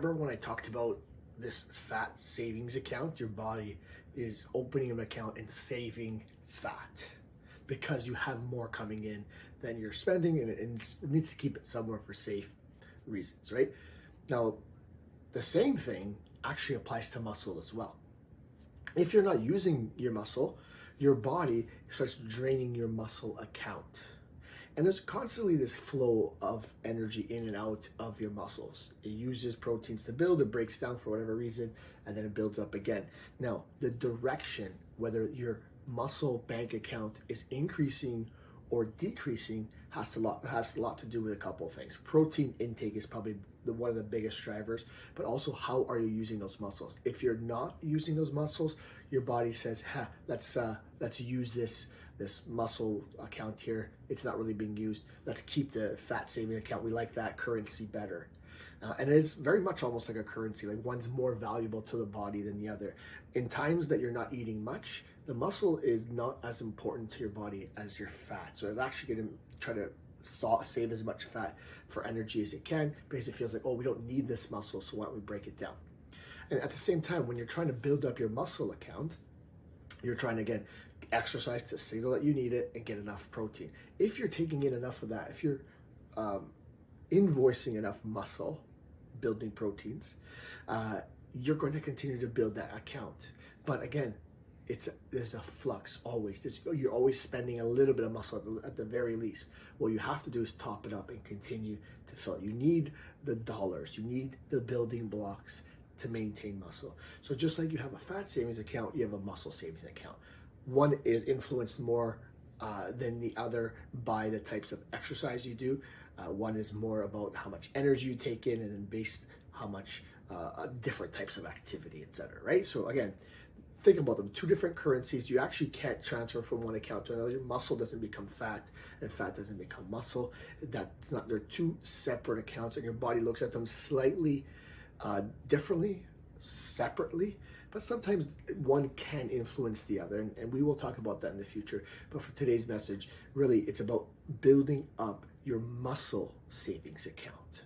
remember when I talked about this fat savings account? Your body is opening an account and saving fat because you have more coming in than you're spending, and it needs to keep it somewhere for safe reasons, right? Now, the same thing actually applies to muscle as well. If you're not using your muscle, your body starts draining your muscle account. And there's constantly this flow of energy in and out of your muscles. It uses proteins to build, it breaks down for whatever reason, and then it builds up again. Now, the direction, whether your muscle bank account is increasing or decreasing, has a lot to do with a couple of things. Protein intake is probably one of the biggest drivers, but also how are you using those muscles? If you're not using those muscles, your body says, let's use this muscle account here. It's not really being used. Let's keep the fat saving account. We like that currency better. And it is very much almost like a currency, like one's more valuable to the body than the other. In times that you're not eating much, the muscle is not as important to your body as your fat. So it's actually going to try to save as much fat for energy as it can, because it feels like, oh, we don't need this muscle, so why don't we break it down? And at the same time, when you're trying to build up your muscle account, you're trying to, again, exercise to signal that you need it and get enough protein. If you're taking in enough of that, if you're invoicing enough muscle building proteins, you're going to continue to build that account. But again, there's a flux always. You're always spending a little bit of muscle at the very least. What you have to do is top it up and continue to fill it. You need the dollars. You need the building blocks to maintain muscle. So just like you have a fat savings account, you have a muscle savings account. One is influenced more than the other by the types of exercise you do. One is more about how much energy you take in, and then based how much different types of activity, etc. Right? So again, think about them. Two different currencies. You actually can't transfer from one account to another. Your muscle doesn't become fat, and fat doesn't become muscle. That's not. They're two separate accounts, and your body looks at them slightly differently, separately. But sometimes one can influence the other, and we will talk about that in the future. But for today's message, really, it's about building up your muscle savings account.